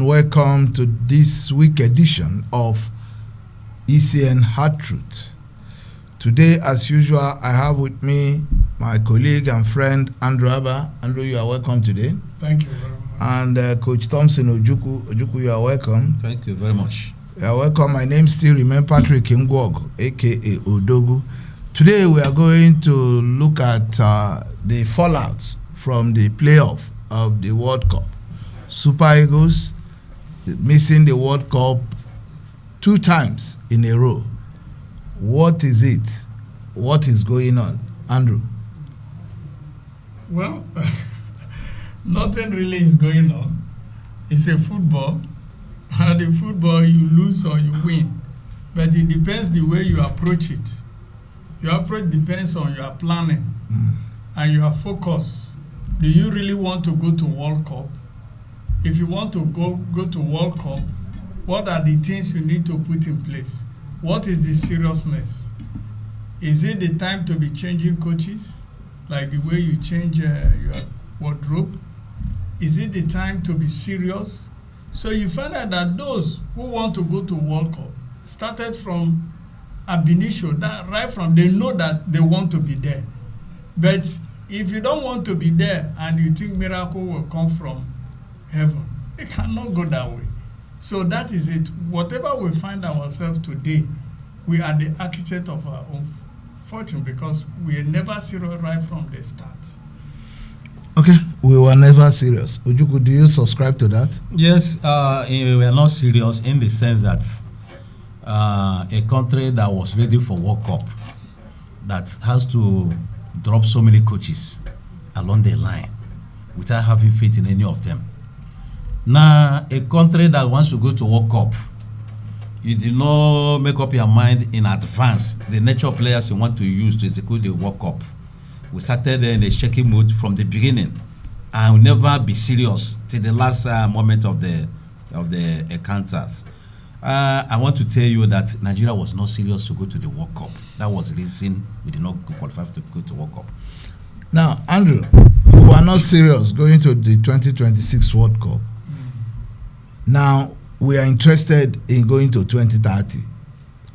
welcome to this week edition of ECN Hard Truth. Today, as usual, I have with me my colleague and friend Andrew Abah. Andrew, you are welcome today. Thank you very much. And Coach Thompson, Ojukwu, you are welcome. Thank you very much. You are welcome. My name still remains Patrick Ngwaogu, aka Odogu. Today we are going to look at the fallout from the playoff of the World Cup. Super Eagles missing the World Cup 2 times in a row. What is it? What is going on? Andrew? Well, nothing really is going on. It's a football. And in football, you lose or you win. But it depends the way you approach it. Your approach depends on your planning and your focus. Do you really want to go to World Cup? If you want to go to World Cup, what are the things you need to put in place? What is the seriousness? Is it the time to be changing coaches, like the way you change your wardrobe? Is it the time to be serious? So you find out that those who want to go to World Cup started from ab initio, that right from they know that they want to be there. But if you don't want to be there and you think miracle will come from heaven, it cannot go that way. So that is it. Whatever we find ourselves today, we are the architect of our own fortune because we are never serious right from the start. Okay, we were never serious. Ojukwu, do you subscribe to that? Yes, we are not serious in the sense that a country that was ready for World Cup that has to drop so many coaches along the line without having faith in any of them. Now, a country that wants to go to World Cup, you do not make up your mind in advance the nature of players you want to use to execute the World Cup. We started in a shaky mood from the beginning and will never be serious till the last moment of the encounters. I want to tell you that Nigeria was not serious to go to the World Cup. That was the reason we did not qualify to go to World Cup. Now, Andrew, we were not serious going to the 2026 World Cup. Now, we are interested in going to 2030.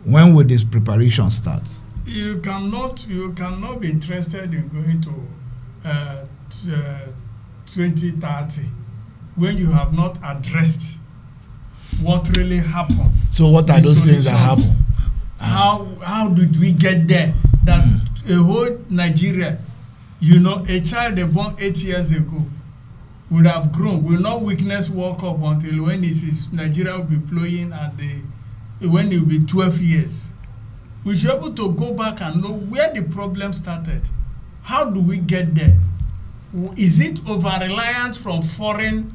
When will this preparation start? You cannot be interested in going to 2030 when you have not addressed what really happened. So what are those things that happen? How did we get there? That a whole Nigeria, a child they born 8 years ago would have grown, will not witness World Cup until when Nigeria will be playing when it will be 12 years. We should be able to go back and know where the problem started. How do we get there? Is it over-reliance from foreign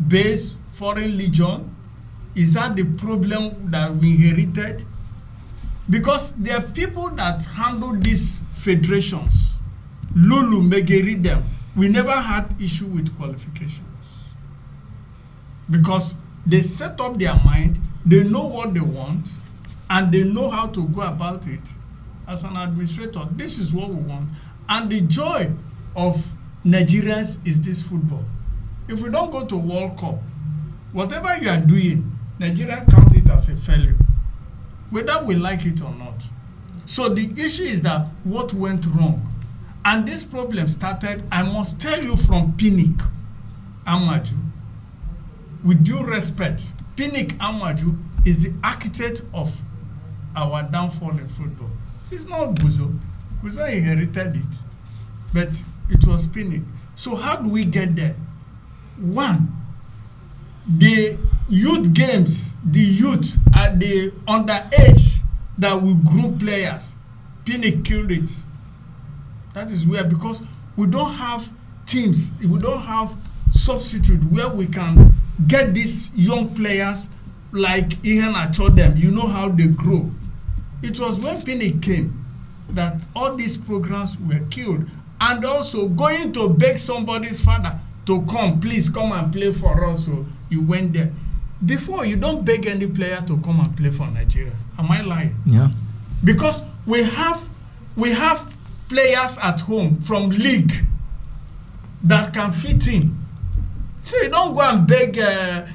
base, foreign legion? Is that the problem that we inherited? Because there are people that handle these federations. Lulu, Megeri, them. We never had issue with qualifications. Because they set up their mind, they know what they want, and they know how to go about it. As an administrator, this is what we want. And the joy of Nigerians is this football. If we don't go to World Cup, whatever you are doing, Nigeria count it as a failure, whether we like it or not. So the issue is that what went wrong? And this problem started, I must tell you, from Pinnick Amaju. With due respect, Pinnick Amaju is the architect of our downfall in football. It's not Buzo. Buzo inherited it. But it was Pinnick. So how do we get there? One, the youth games, the youth at the underage that will groom players, Pinnick killed it. That is where, because we don't have teams, we don't have substitute where we can get these young players like Ihan Achodem, how they grow. It was when Pinnick came that all these programs were killed. And also going to beg somebody's father to come, please come and play for us. So you went there. Before, you don't beg any player to come and play for Nigeria. Am I lying? Yeah. Because we have players at home from league that can fit in. So you don't go and beg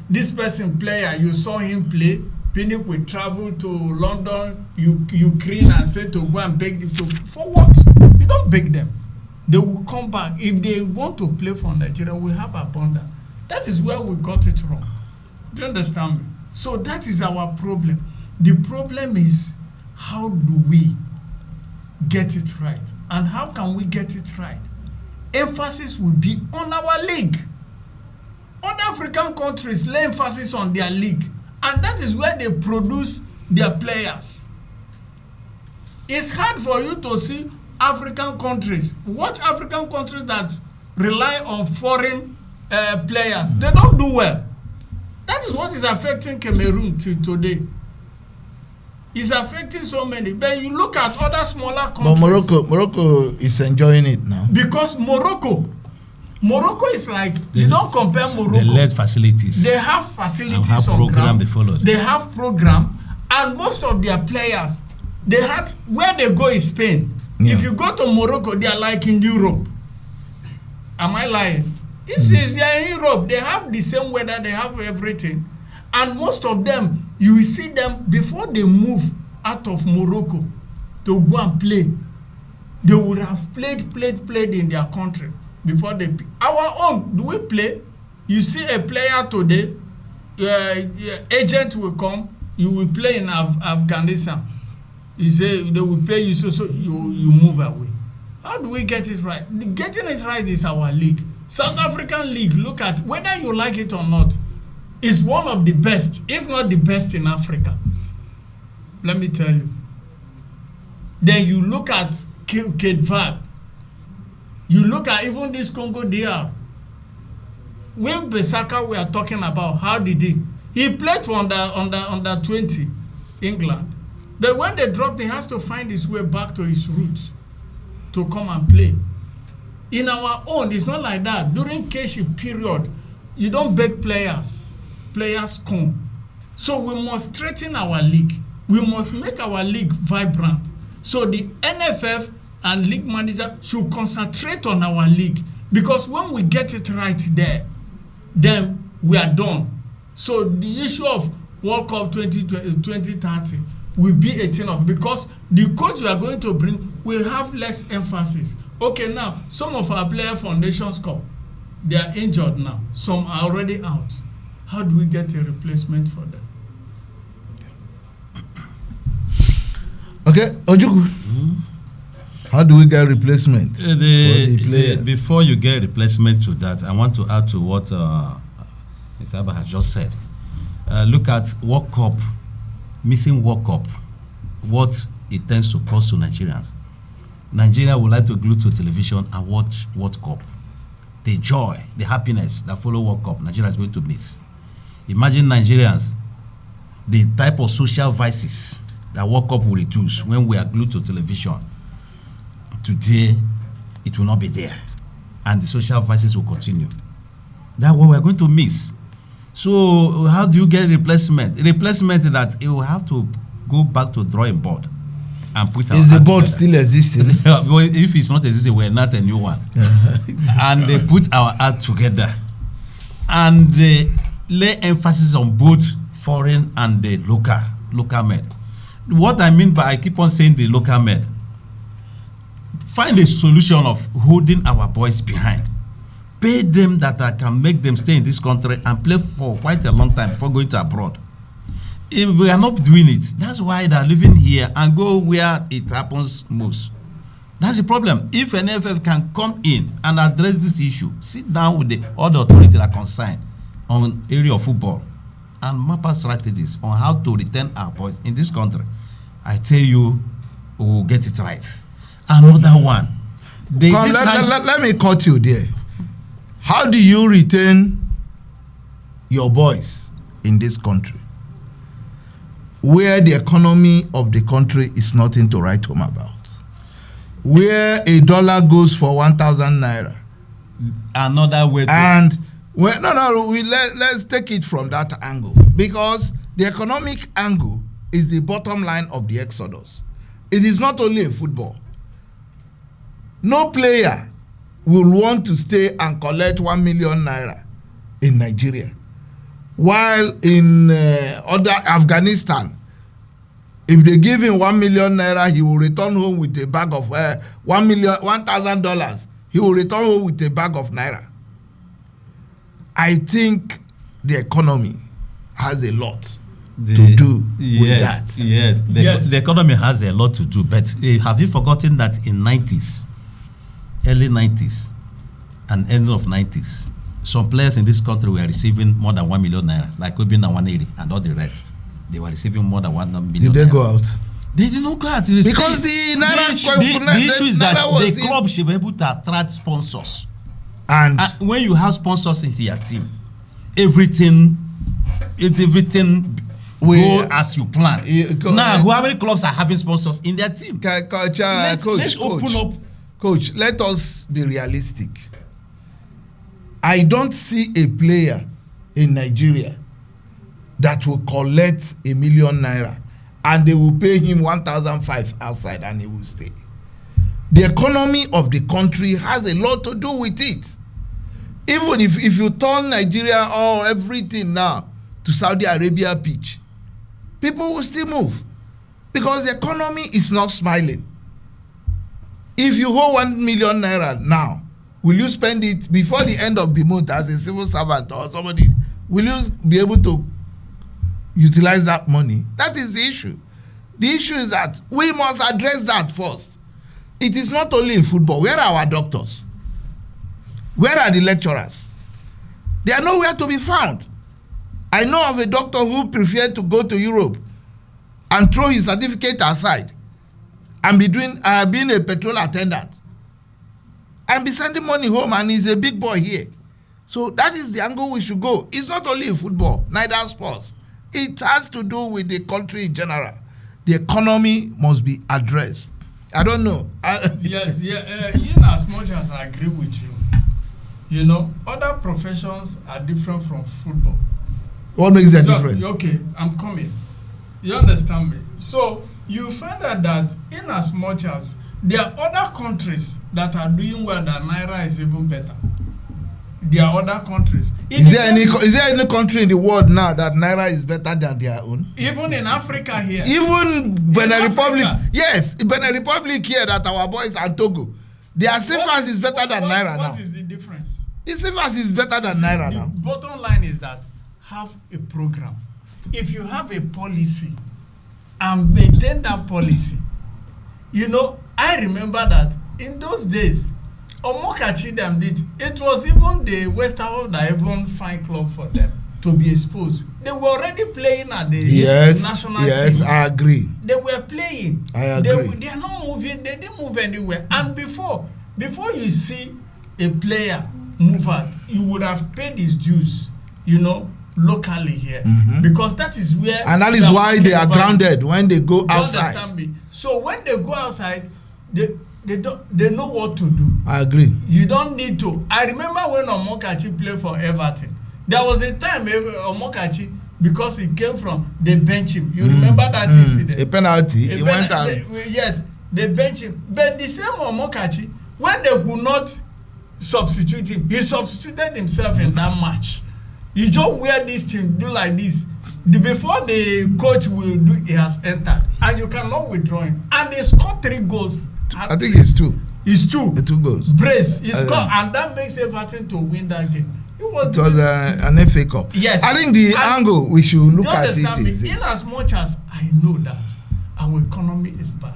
this person player. You saw him play. Pinnick will travel to London, Ukraine, and say to go and beg them. For what? You don't beg them. They will come back. If they want to play for Nigeria, we have abundance. That is where we got it wrong. Do you understand me? So that is our problem. The problem is, how do we get it right? And how can we get it right? Emphasis will be on our league. Other African countries lay emphasis on their league. And that is where they produce their players. It's hard for you to see African countries. Watch African countries that rely on foreign players. They don't do well. That is what is affecting Cameroon till today. It's affecting so many. But you look at other smaller countries. But Morocco is enjoying it now. Because Morocco is like, you don't compare Morocco. They led facilities. They have facilities have on program ground. they followed. They have program, and most of their players, they had, where they go is Spain. Yeah. If you go to Morocco, they are like in Europe. Am I lying? This is, they are in Europe. They have the same weather. They have everything, and most of them, you will see them before they move out of Morocco to go and play. They would have played in their country before they pick. Our own, do we play? You see a player today, agent will come, you will play in Afghanistan. You say they will pay you, so you move away. How do we get it right? Getting it right is our league. South African league, look at, whether you like it or not, is one of the best, if not the best in Africa. Let me tell you. Then you look at Cape Verde. You look at even this Congo DR. When Besaka we are talking about, how did he? He played for under 20 England. But when they dropped, he has to find his way back to his roots to come and play. In our own, it's not like that. During Keshi period, you don't beg players. Players come. So we must strengthen our league. We must make our league vibrant. So the NFF and league manager should concentrate on our league, because when we get it right there, then we are done. So the issue of World Cup 2030 will be a thing of, because the coach we are going to bring will have less emphasis. Okay, now some of our players for Nations Cup, they are injured now. Some are already out. How do we get a replacement for them? Okay, Ojukwu. How do we get replacement for the players? Before you get replacement to that, I want to add to what Mr. Abah has just said. Look at World Cup, missing World Cup, what it tends to cost to Nigerians. Nigeria would like to glue to television and watch World Cup. The joy, the happiness that follow World Cup, Nigeria is going to miss. Imagine Nigerians, the type of social vices that World Cup will reduce when we are glued to television. Today, it will not be there, and the social vices will continue. That's what we're going to miss. So, how do you get replacement? Replacement that it will have to go back to drawing board and put our Is the act board together. still existing? Well, if it's not existing, we're not a new one. And they put our act together, and they lay emphasis on both foreign and the local med. What I mean by, I keep on saying the local med, find a solution of holding our boys behind. Pay them that can make them stay in this country and play for quite a long time before going to abroad. If we are not doing it, that's why they are living here and go where it happens most. That's the problem. If an NFF can come in and address this issue, sit down with all the authorities that are concerned on area of football and map out strategies on how to retain our boys in this country, I tell you, we will get it right. Another one. Let me cut you there. How do you retain your boys in this country where the economy of the country is nothing to write home about? Where a dollar goes for 1,000 naira. Another way to... And let's take it from that angle, because the economic angle is the bottom line of the exodus. It is not only a football. No player will want to stay and collect 1 million naira in Nigeria. While in other Afghanistan, if they give him 1 million naira, he will return home with a bag of $1,000. He will return home with a bag of naira. I think the economy has a lot to do with that. Yes, the economy has a lot to do. But have you forgotten that in 90s, early 90s, and end of 90s, some players in this country were receiving more than 1 million naira, like Obinna 180 and all the rest. They were receiving more than 1 million. Did they go out? They did not go out. Because the issue is that the club should be able to attract sponsors. And when you have sponsors in your team, everything go as you plan. Now, how many clubs are having sponsors in their team? Let's open up. Coach, let us be realistic. I don't see a player in Nigeria that will collect 1 million naira and they will pay him 1,500 outside and he will stay. The economy of the country has a lot to do with it. Even if you turn Nigeria or everything now to Saudi Arabia pitch, people will still move because the economy is not smiling. If you hold 1 million naira now, will you spend it before the end of the month as a civil servant or somebody? Will you be able to utilize that money? That is the issue. The issue is that we must address that first. It is not only in football. Where are our doctors? Where are the lecturers? They are nowhere to be found. I know of a doctor who preferred to go to Europe and throw his certificate aside and be doing being a petrol attendant and be sending money home, and he's a big boy here. So that is the angle we should go. It's not only in football, neither sports. It has to do with the country in general. The economy must be addressed. I don't know. Yes, in as much as I agree with you, you know, other professions are different from football. What makes them different? Okay, I'm coming. You understand me? So you find out that in as much as there are other countries that are doing well, that Naira is even better. There are other countries. Is there any country in the world now that Naira is better than their own? Even in Africa here. Even Benin Republic. Yes, Benin Republic here, that our boys and Togo. Their CFAs is better than Naira now. What is the difference? The CFAs is better than Naira now. The bottom line is that have a program. If you have a policy and maintain that policy, you know, I remember that in those days, Omokachi them did. It was even the Western that even find club for them to be exposed. They were already playing at the national team. Yes, I agree. They were playing. I agree. They are not moving. They didn't move anywhere. And before you see a player move out, you would have paid his dues, you know, locally here, because that is where. And that is why they are grounded when they go outside. Understand me? So when they go outside, they know what to do. I agree. You don't need to. I remember when Omokachi played for Everton. There was a time Omokachi, because he came from, they bench him. You remember that incident? A penalty. He went out. Yes, they bench him. But the same Omokachi, when they could not substitute him, he substituted himself in that match. You just wear this thing, do like this. Before the coach will do, he has entered, and you cannot withdraw him. And they scored 3 goals. I think it's 2. It's 2. The 2 goals. Brace. He scored, and that makes Everton to win that game. It was an FA Cup. Yes. I think the angle we should look at it is this. In as much as I know that our economy is bad,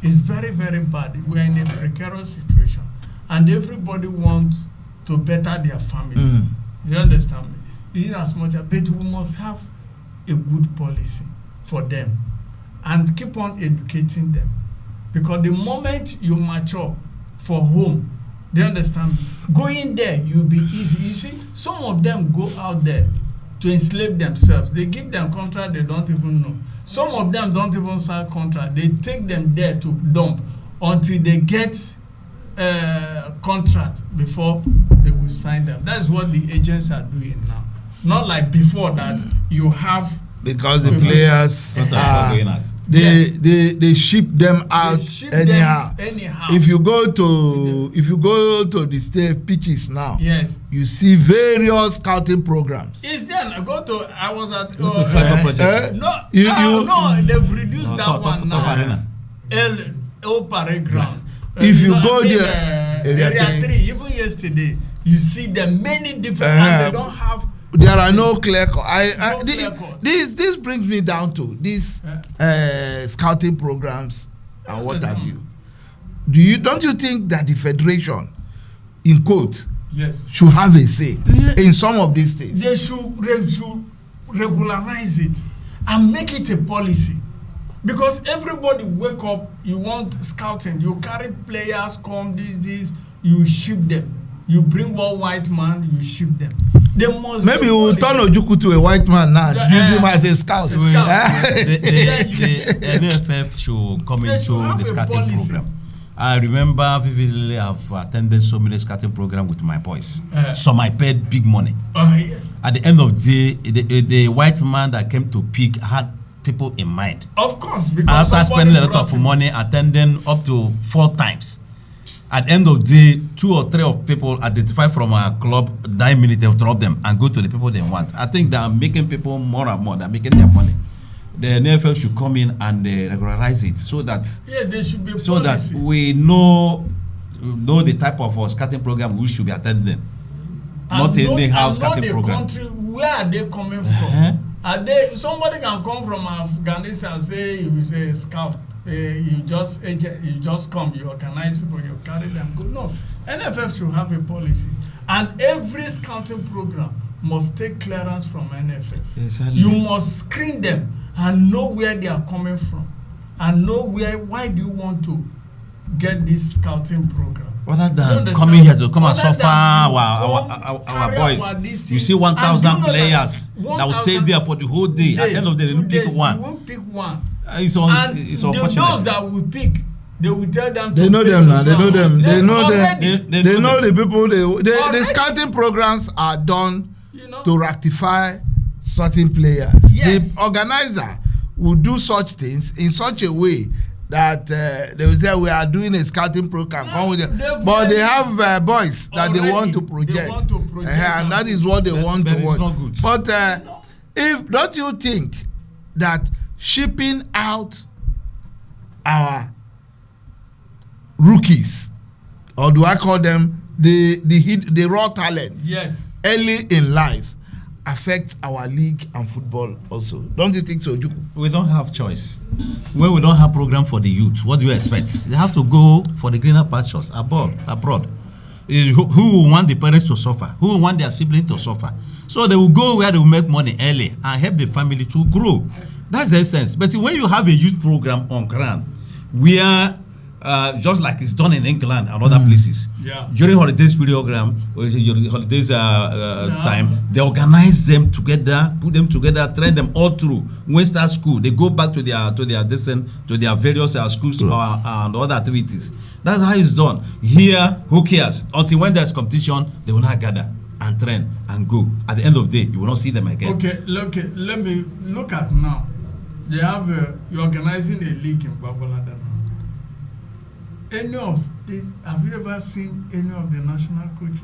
it's very, very bad. We are in a precarious situation, and everybody wants to better their family. You understand me? In as much as, but we must have a good policy for them and keep on educating them, because the moment you mature for home, they understand me, going there you'll be easy. You see, some of them go out there to enslave themselves. They give them contract they don't even know. Some of them don't even sign contract. They take them there to dump until they get contract before they will sign them. That's what the agents are doing now. Not like before that you have, because the players they ship them out anyhow. If you go to the state pitches now, yes, you see various scouting programs. Is there? I was at no, they've reduced that one now. El Parade Ground. If you go there, area 3, even yesterday, you see them many different, and they don't have. There are no clear cut. This brings me down to these scouting programs and what have you. Don't you think that the federation, in quote, yes, should have a say in some of these things? They should regularize it and make it a policy. Because everybody wake up, you want scouting, you carry players, come this, you ship them. You bring one white man, you ship them. They must. Maybe we'll turn Ojukwu to a white man now, use him as a scout. The NFF should come into the scouting program. I remember vividly I've attended so many scouting programs with my boys. Some I paid big money. Yeah. At the end of the day, the white man that came to pick had people in mind. Of course, because after spending a lot of money, attending up to 4 times. At the end of the day, 2 or 3 of people identify from our club, 9 minutes, they'll drop them and go to the people they want. I think they are making people more and more. They're making their money. The NFL should come in and regularize it so that there should be so policy. That we know the type of scouting program we should be attending. Not any house scouting program. Country, where are they coming from? Are they? Somebody can come from Afghanistan and say you say scout. You just come, you organize people, you carry them, go. No, NFF should have a policy, and every scouting program must take clearance from NFF. Exactly. You must screen them and know where they are coming from, and know why do you want to get this scouting program. Rather than coming here to come and suffer our boys. You see 1,000 players that will stay there for the whole day. At the end of the day, they won't pick one. You won't pick one. It's unfortunate. Those that will pick, they will tell them. They know them now. They know them. They know them. They know the people. The scouting programs are done to rectify certain players. Yes. The organizer will do such things in such a way that they will say we are doing a scouting program. But they have boys that they want to project, and that is what they want to watch. But don't you think that shipping out our rookies, or do I call them the raw talents, yes, early in life, affect our league and football also? Don't you think so, Ojukwu? We don't have choice. When we don't have program for the youth, what do you expect? They have to go for the greener pastures abroad. Who want the parents to suffer? Who want their siblings to suffer? So they will go where they will make money early and help the family to grow. That's the essence. But when you have a youth program on ground, where just like it's done in England and other places, during holidays program, holidays time, they organize them together, put them together, train them all through. When start school, they go back to their various schools and other activities. That's how it's done. Here, who cares? Until when there's competition, they will not gather and train and go. At the end of the day, you will not see them again. Okay, let me look at now. They have you're organizing a league in Babalada now. Any of this, have you ever seen any of the national coaches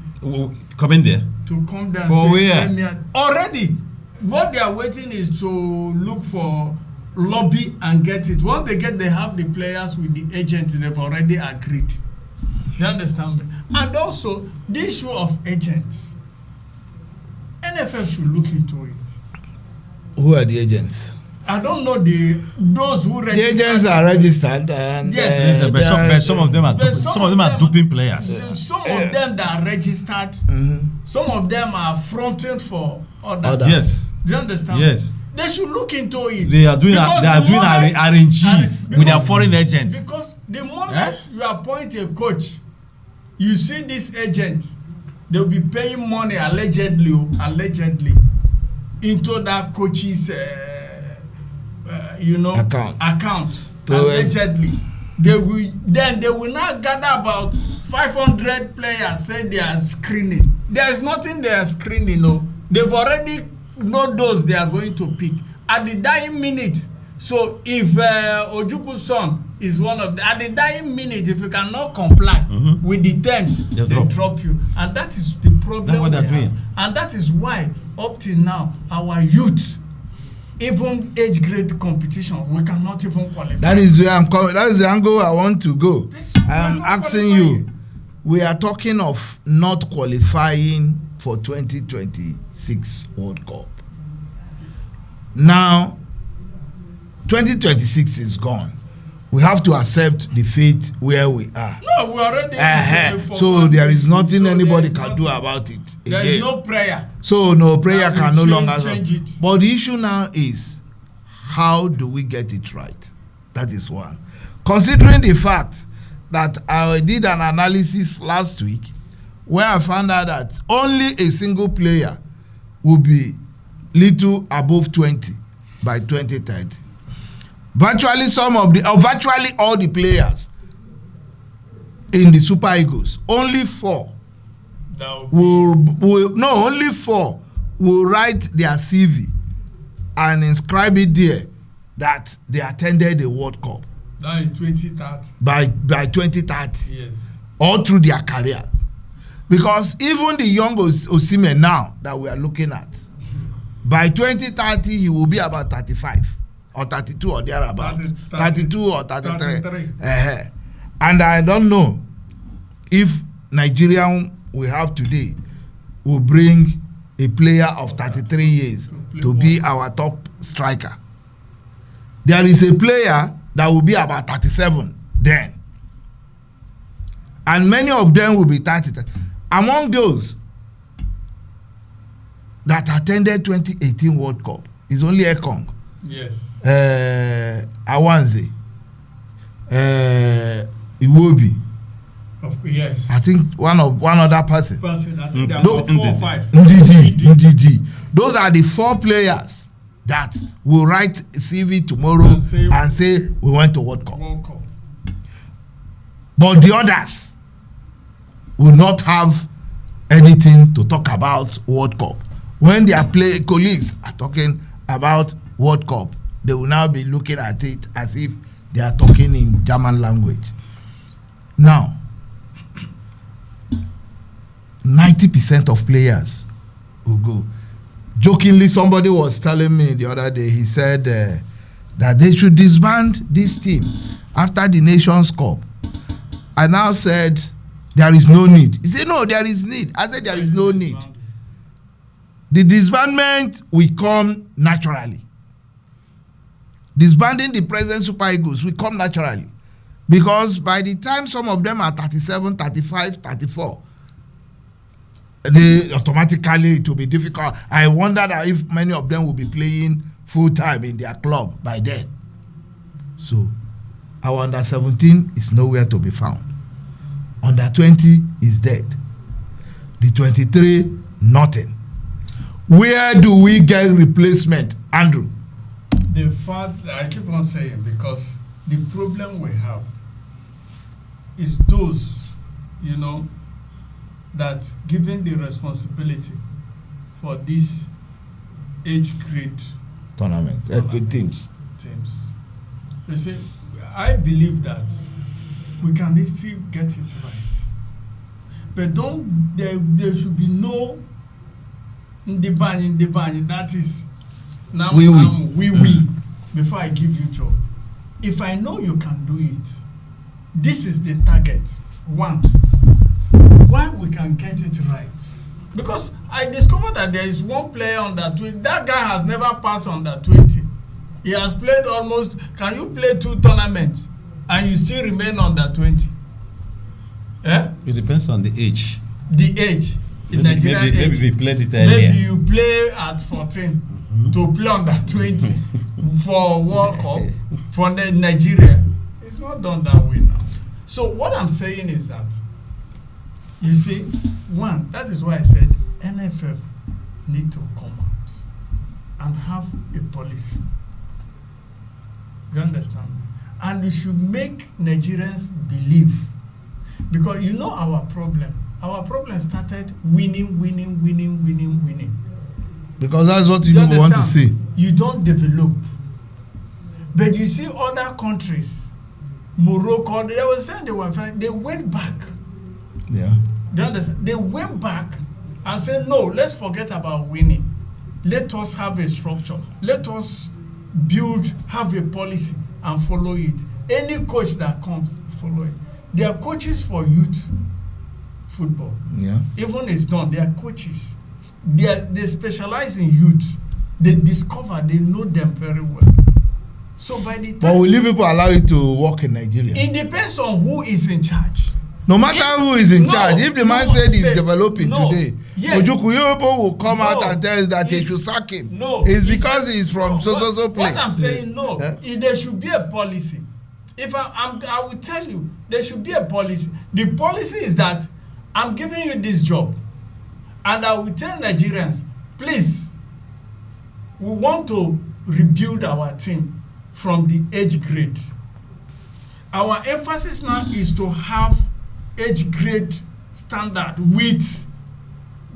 coming there to come there for where already? What they are waiting is to look for lobby and get it. Once they have the players with the agents, they've already agreed. You understand me? And also the issue of agents, NFF should look into it. Who are the agents? I don't know those who register. The agents are registered, and yes, but some of them are duping players. Some of them that are registered, some of them are fronting for others. Yes. Do you understand? Yes. They should look into it. They are doing RNG with their foreign agents. Because the moment you appoint a coach, you see this agent, they'll be paying money allegedly into that coach's account allegedly. They will now gather about 500 players, say they are screening. There's nothing they are screening. No, they've already know those they are going to pick. At the dying minute, So if Ojukwu son is one of the, at the dying minute, if you cannot comply with the terms, they drop you, and that is the problem we have. And that is why up till now our youth, even age grade competition, we cannot even qualify. That is where I'm coming. That is the angle I want to go. I am asking you. We are talking of not qualifying for 2026 World Cup. Now, 2026 is gone. We have to accept the fate where we are. No, we already. So there is nothing anybody can do about it. There is no prayer. So no prayer can no longer change it. But the issue now is, how do we get it right? That is one. Considering the fact that I did an analysis last week where I found out that only a single player will be little above 20 by 2030. Virtually virtually all the players in the Super Eagles, only 4 only 4 will write their CV and inscribe it there that they attended the World Cup. That in 2030. By 2030. Yes. All through their careers. Because even the young Osimhen now that we are looking at, by 2030 he will be about 35 or 32 or thereabout. 32 or 33. And I don't know if Nigerian we have today will bring a player of 33 years to be our top striker. There is a player that will be about 37 then. And many of them will be 30. Among those that attended 2018 World Cup is only Ekong. Yes. Awanze. Iwobi. Yes. I think one other person. I think there are 4 or 5. Ndidi. Those are the 4 players that will write CV tomorrow and say we went to World Cup. But the others will not have anything to talk about World Cup. When their colleagues are talking about World Cup, they will now be looking at it as if they are talking in German language. Now, 90% of players will go. Jokingly, somebody was telling me the other day, he said that they should disband this team after the Nations Cup. I now said, there is no need. He said, no, there is need. I said, there is no need. The disbandment will come naturally. Disbanding the present Super Eagles will come naturally. Because by the time some of them are 37, 35, 34, they automatically it will be difficult. I wonder that if many of them will be playing full time in their club by then. So our under 17 is nowhere to be found. Under 20 is dead. The 23, nothing. Where do we get replacement, Andrew? The fact I keep on saying, because the problem we have is those, that given the responsibility for this age grade tournament teams. You see, I believe that we can still get it right, but there should be no ndibani that is now we before I give you job. If I know you can do it, this is the target. 1, why we can get it right, because I discovered that there is one player on that 20. That guy has never passed on that 20. He has played almost. Can you play 2 tournaments and you still remain on that 20? It depends on the age. The age, the Nigerian age. Maybe we played it earlier. Maybe you play at 14 to play on that 20 for World Cup for Nigeria. It's not done that way now. So what I'm saying is that, you see, 1, that is why I said NFF need to come out and have a policy. You understand me? And we should make Nigerians believe, because our problem. Our problem started winning. Because that's what you want to see. You don't develop. But you see other countries, Morocco, they were saying they were fine. They went back. Yeah. They understand? They went back and said, no, let's forget about winning. Let us have a structure. Let us have a policy and follow it. Any coach that comes, follow it. They are coaches for youth football. Yeah. Even it's done, they are coaches. They specialize in youth. They discover, they know them very well. So by the time, but will you people allow you to work in Nigeria? It depends on who is in charge. No matter who is in charge, if the man said he's developing today, Ojukwu people will come out and tell that they should sack him. It's because he's from so place. What I'm saying, there should be a policy. If I will tell you, there should be a policy. The policy is that I'm giving you this job, and I will tell Nigerians, please, we want to rebuild our team from the age grade. Our emphasis now is to have age grade standard with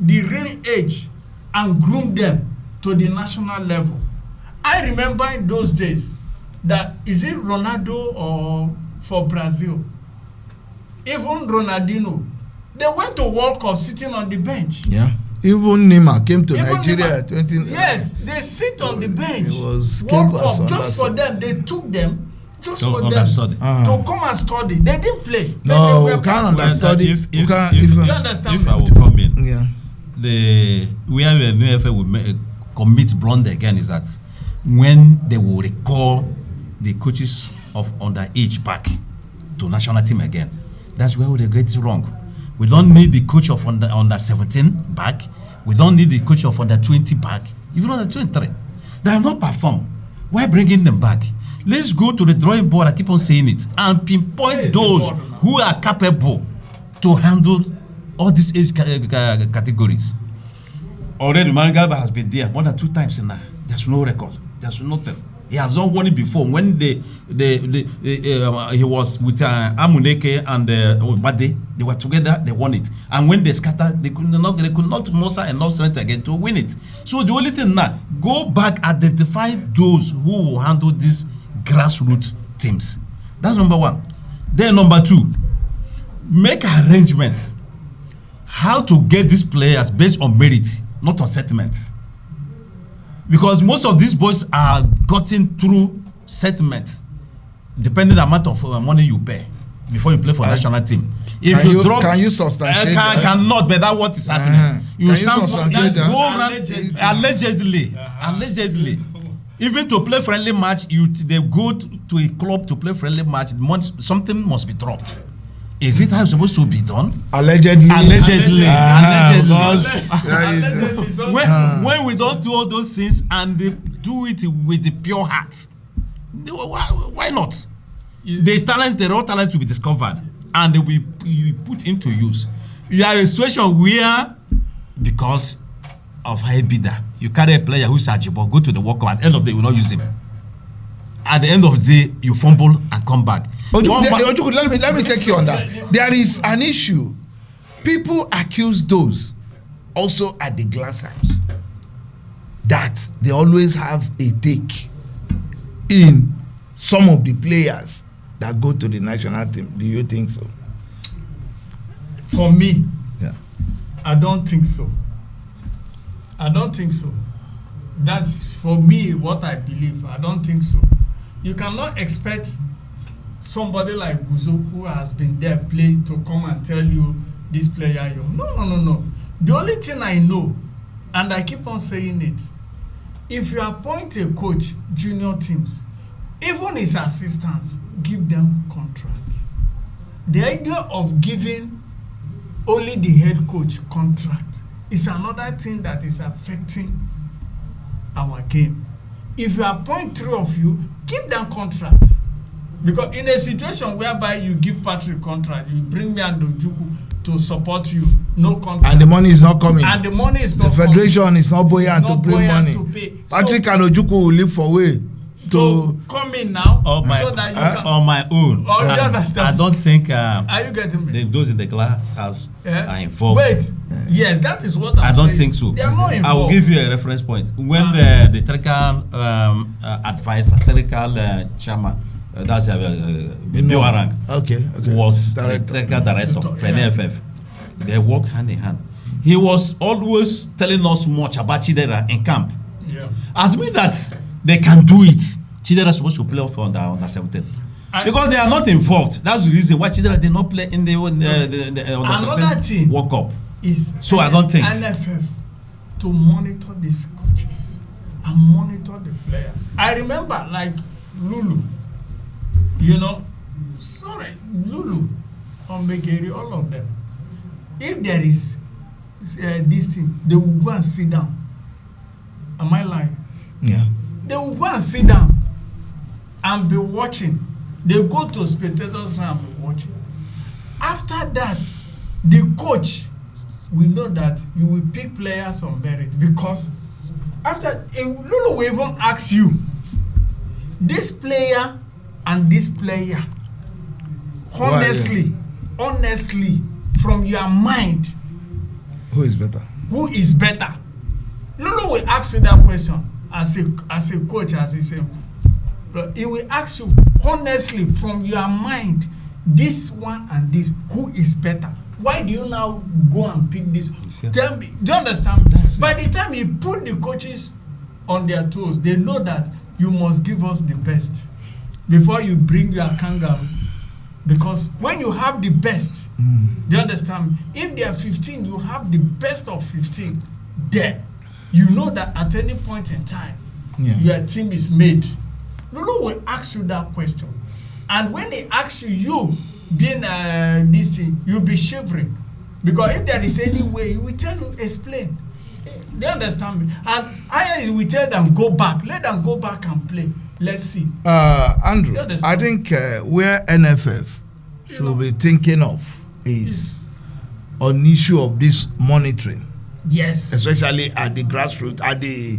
the real age and groom them to the national level. I remember in those days that, is it Ronaldo or for Brazil? Even Ronaldinho, they went to World Cup sitting on the bench. Yeah. Even Nima came to Nigeria. Yes, they sit on the bench. It was World Cup just for them. They took them just for them to come and study. They didn't play. No, we can't understudy. If I will come in, where the new FA will commit blunder again is that when they will recall the coaches of underage back to national team again, that's where they get it wrong. We don't need the coach of under 17 back. We don't need the coach of under 20 back. Even under 23, they have not performed. Why bringing them back? Let's go to the drawing board. I keep on saying it and pinpoint those who are capable to handle all these age categories. Already, Mangalba has been there more than 2 times now. There's no record. There's nothing. He has not won it before. When he was with Amuneke and Bade, they were together. They won it. And when they scattered, they could not muster enough strength again to win it. So the only thing now, go back, identify those who will handle these grassroots teams. That's number 1. Then number 2, make arrangements how to get these players based on merit, not on settlements. Because most of these boys are gotten through settlements, depending on the amount of money you pay before you play for national team. If you drop, can you substantiate that? Cannot, but that's what is happening. You substantiate that? Allegedly. Even to play friendly match, they go to a club to play friendly match. Something must be dropped. Is it how it's supposed to be done? Allegedly. When we don't do all those things and they do it with the pure heart, why not? The raw talent will be discovered and they will be put into use. You are in a situation where, because of high bidder, you carry a player who's achievable, go to the World Cup, at the end of the day, you will not use him. At the end of the day, you fumble and come back. Let me take you on that. There is an issue. People accuse those also at the glass house that they always have a take in some of the players that go to the national team. Do you think so? For me, yeah, I don't think so. I don't think so. That's for me what I believe. I don't think so. You cannot expect somebody like Guzo, who has been there play, to come and tell you this player. No. The only thing I know, and I keep on saying it, if you appoint a coach, junior teams, even his assistants, give them contract. The idea of giving only the head coach contract is another thing that is affecting our game. If you appoint 3 of you, give them contract. Because in a situation whereby you give Patrick contract, you bring me and Ojukwu to support you, no contract. And the money is not coming. And the money is not coming. The federation is not buoyant to bring money. To pay. Patrick and Ojukwu will live for way. to come in now on my, so that you can, on my own. Oh, you understand? I don't think are you getting me? those in the glass house are involved. Wait, yes, that is what I'm saying. I don't think so. They are not involved. I will give you a reference point. When the technical advisor, technical chairman, that's Biwarang, okay. was Director. the technical director for NFF. They work hand in hand. He was always telling us much about Chidera in camp. Yeah. Assuming that they can do it, Chidera is supposed to play for under 17. Because they are not involved. That's the reason why Chidera did not play in the under 17 World Cup. So I don't think NFF to monitor these coaches and monitor the players. I remember like Lulu, Lulu, Ombegeri, all of them. If there is this thing, they will go and sit down. Am I lying? Yeah. They will go and sit down and be watching. They go to spectators now and be watching. After that, the coach will know that you will pick players on merit, because after Lulu will even ask you, this player and this player, honestly, from your mind, who is better? Lulu will ask you that question as a coach, as he said. But he will ask you honestly from your mind, this one and this, who is better? Why do you now go and pick this? Tell me, do you understand? By the time you put the coaches on their toes, they know that you must give us the best before you bring your kangaroo. Because when you have the best, do you understand? If they are 15, you have the best of 15 there. You know that at any point in time, your team is made. Lulu will ask you that question. And when he asks you, you being this thing, you'll be shivering. Because if there is any way, he will tell you, explain. They understand me. And I will tell them, go back. Let them go back and play. Let's see. Andrew, I think where NFF should be thinking of is on issue of this monitoring. Yes. Especially at the grassroots, at the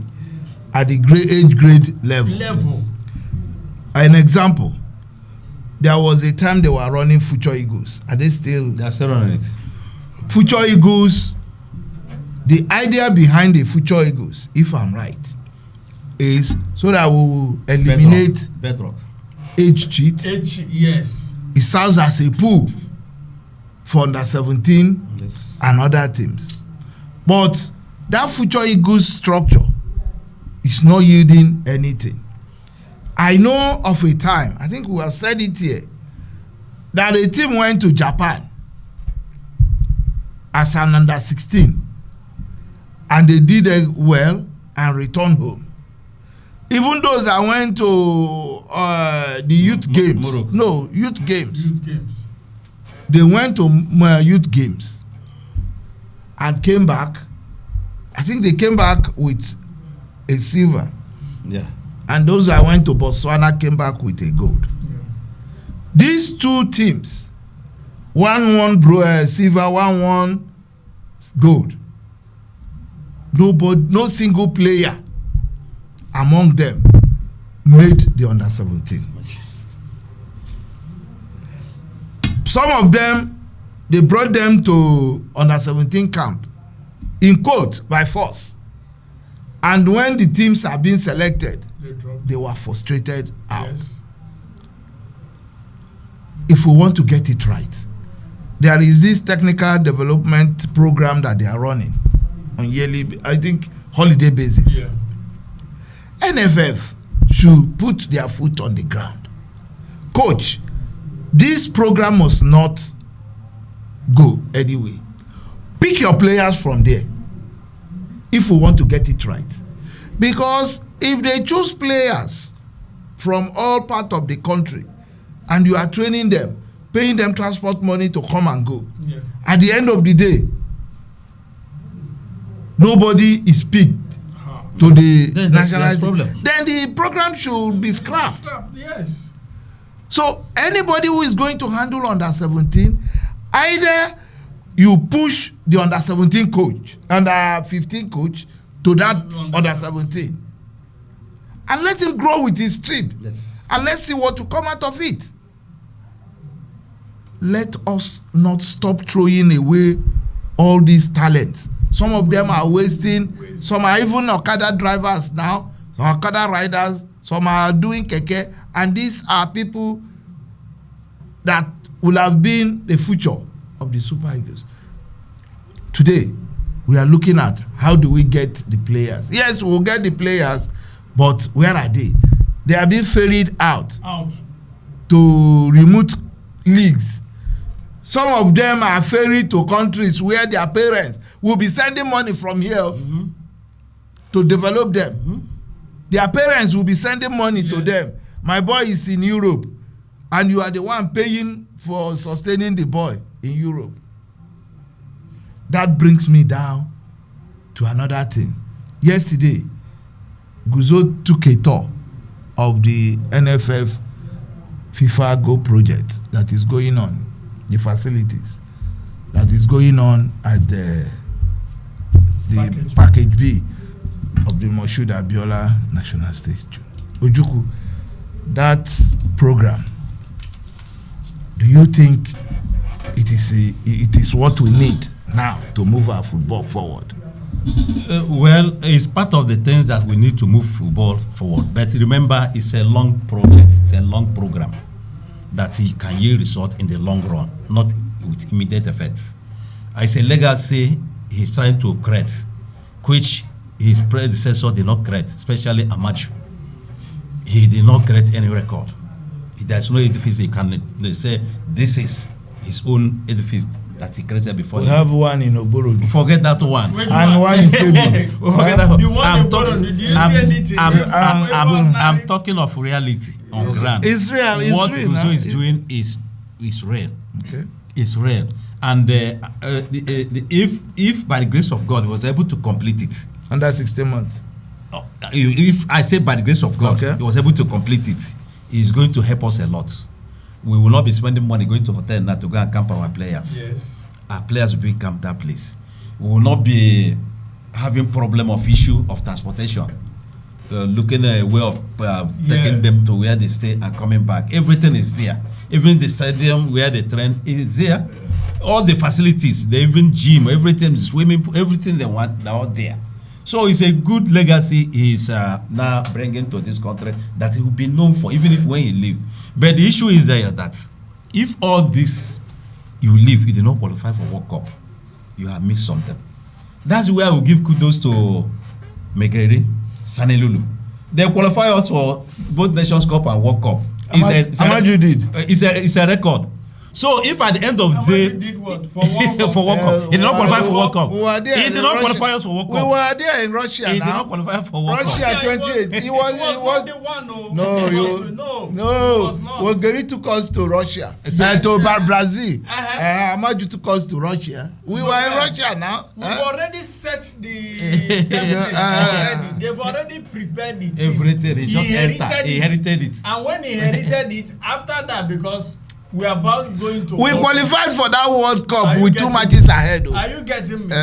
age grade level. Yes. An example, there was a time they were running Future Eagles. Are they still? They are still running it. Future Eagles, the idea behind the Future Eagles, if I'm right, is so that we will eliminate bedrock. Age cheat. Yes. It serves as a pool for under 17 and other teams. But that Future Eagles structure is not yielding anything. I know of a time, I think we have said it here, that a team went to Japan as an under 16 and they did well and returned home. Even those that went to the youth games, youth games. They went to youth games and came back. I think they came back with a silver. Yeah. And those that went to Botswana came back with a gold. Yeah. These two teams, one won silver, one won gold. No single player among them made the under 17. Some of them, they brought them to under 17 camp, in quote, by force. And when the teams are being selected, they were frustrated out. Yes. If we want to get it right, there is this technical development program that they are running on yearly, I think, holiday basis. Yeah. NFF should put their foot on the ground. Coach, this program must not go anyway. Pick your players from there if we want to get it right. Because if they choose players from all parts of the country and you are training them, paying them transport money to come and go, at the end of the day, nobody is picked to the national problem. Then the program should be scrapped. Yes. So anybody who is going to handle under 17, either you push the under 17 coach, under 15 coach to that under 17. and let him grow with his trip. Yes. And let's see what will come out of it. Let us not stop throwing away all these talents. Some of them are wasting. Some are even Okada drivers now, some Okada riders, some are doing keke, and these are people that will have been the future of the Super Eagles. Today, we are looking at how do we get the players. Yes, we'll get the players, but where are they? They are being ferried out to remote leagues. Some of them are ferried to countries where their parents will be sending money from here to develop them. Their parents will be sending money to them. My boy is in Europe, and you are the one paying for sustaining the boy in Europe. That brings me down to another thing. Yesterday, Guzo took a tour of the NFF FIFA Go project that is going on, the facilities that is going on at the package B of the Moshood Abiola National Stadium. Ojukwu, that program, do you think it is what we need now to move our football forward? Well, it's part of the things that we need to move football forward. But remember, it's a long project, it's a long program that he can yield result in the long run, not with immediate effects. It's a legacy he's trying to create, which his predecessor did not create, especially Amaju. He did not create any record. There's no edifice he can say this is his own edifice that he created before. We have one in Oboro. Forget that one. And one in Kebu. Forget that one. I'm talking of reality on ground. It's real. What Guzo is doing is real. Okay. It's real. And if by the grace of God he was able to complete it under 16 months. If I say by the grace of God, okay, he was able to complete it, it's going to help us a lot. We will not be spending money going to hotel now to go and camp our players. Yes. Our players will be camped that place. We will not be having problem of issue of transportation. Looking at a way of taking them to where they stay and coming back. Everything is there. Even the stadium where they train is there. All the facilities, the even gym, everything, swimming pool, everything they want, they're all there. So it's a good legacy he's now bringing to this country that he will be known for, even if when he lived. But the issue is that if all this you leave, you did not qualify for World Cup, you have missed something. That's where I will give kudos to Megere, Sanelulu. They qualify us for both Nations Cup and World Cup. It's a record. So if at the end of the day, did what for World Cup? For World Cup, he did not qualify for World Cup. He did not qualify us for World Cup. We were there in Russia. He did not qualify for World Cup. Russia 28. He was the one. No. Gary took us to Russia. To Brazil. Amaju took us to Russia. We were in Russia now. We've already set the template. They've already prepared it. Everything. He just entered. He inherited it. And when he inherited it, after that, because we are about going to. We qualified for that World Cup with 2 matches ahead. Are you getting me?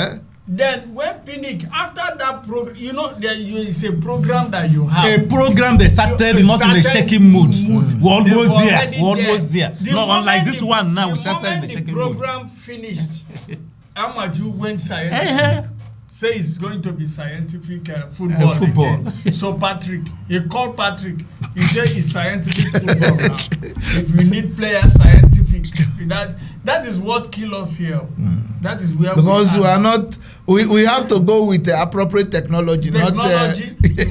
Then when Pinnick, after that program, you know, there is a program that you have. A program they started not in a shaking mood. We're almost there. Not unlike this one now. We started in the shaking mood. The program finished. Amaju went scientific. Say it's going to be scientific football. Again. So Patrick, he called Patrick. He said it's scientific football now. If we need players scientific, that is what kills us here. That is where because we are not. We have to go with the appropriate technology. You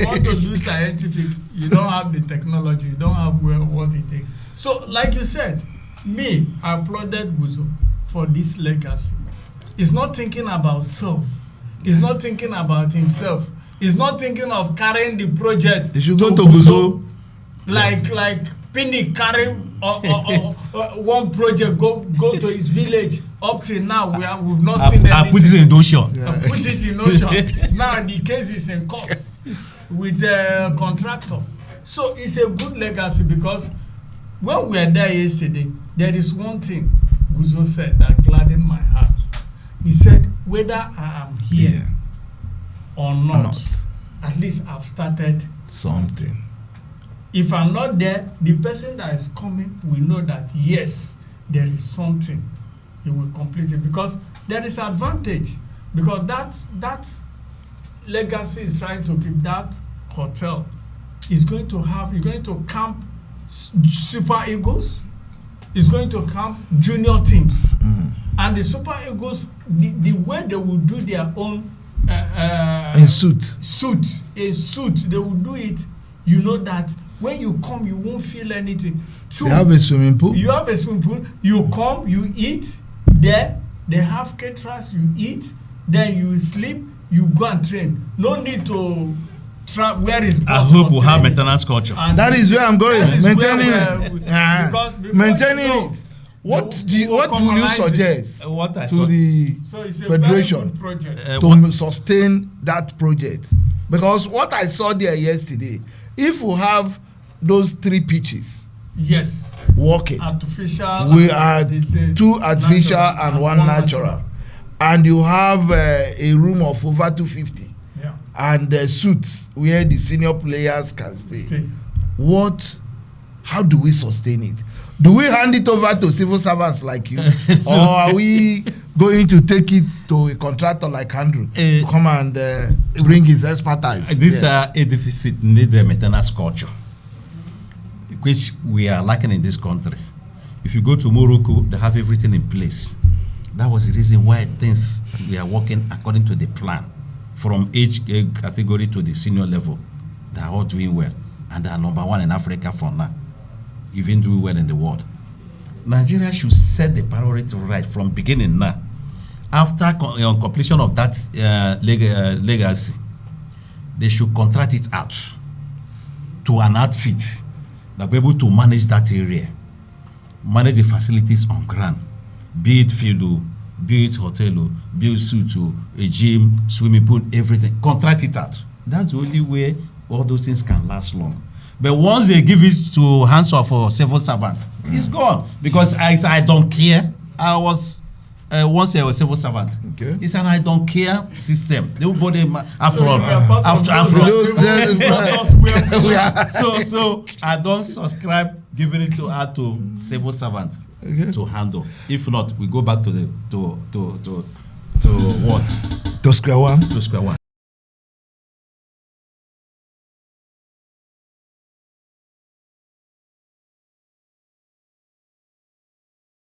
want to do scientific, you don't have the technology. You don't have what it takes. So, like you said, I applauded Guzo for this legacy. He's not thinking about self. He's not thinking about himself. He's not thinking of carrying the project. He should go to Guzo. Like Pinnick carry one project, go to his village. Up till now, we've not seen anything. I put it in Ocean. Put it in Ocean. Now the case is in court with the contractor. So it's a good legacy because when we were there yesterday, there is one thing Guzo said that gladdened my heart. He said, whether I am here or not, at least I've started something. If I'm not there, the person that is coming will know that yes, there is something. He will complete it because there is advantage. Because that legacy is trying to keep that hotel is going to have, you're going to camp Super Eagles, is going to camp junior teams. And the Super Eagles, the way they will do their own in suit, they will do it. You know that when you come, you won't feel anything. They have a swimming pool. You have a swimming pool. You come, you eat there. They have caterers. You eat, then you sleep. You go and train. No need to where is I hope we have maintenance culture. And that is where I'm going. Maintaining it. What do you suggest to the federation to sustain that project? Because what I saw there yesterday, if we have those 3 pitches, yes, working, artificial, we are 2 artificial and 1 natural, and you have a room of over 250, and suits where the senior players can stay. How do we sustain it? Do we hand it over to civil servants like you, or are we going to take it to a contractor like Andrew to come and bring his expertise? This a deficit need a maintenance culture, which we are lacking in this country. If you go to Morocco, they have everything in place. That was the reason why things we are working according to the plan, from age category to the senior level. They are all doing well, and they are #1 in Africa for now. Even do well in the world. Nigeria should set the priority right from beginning now. After completion of that legacy, they should contract it out to an outfit that will be able to manage that area, manage the facilities on ground, be it field, be it hotel, be it suit, a gym, swimming pool, everything. Contract it out. That's the only way all those things can last long. But once they give it to hands of a civil servant, it's gone. Because I don't care. I was once a civil servant. Okay. It's an I don't care system. Nobody, after all, so I don't subscribe giving it to civil servant to handle. If not, we go back to what? To square one. To square one.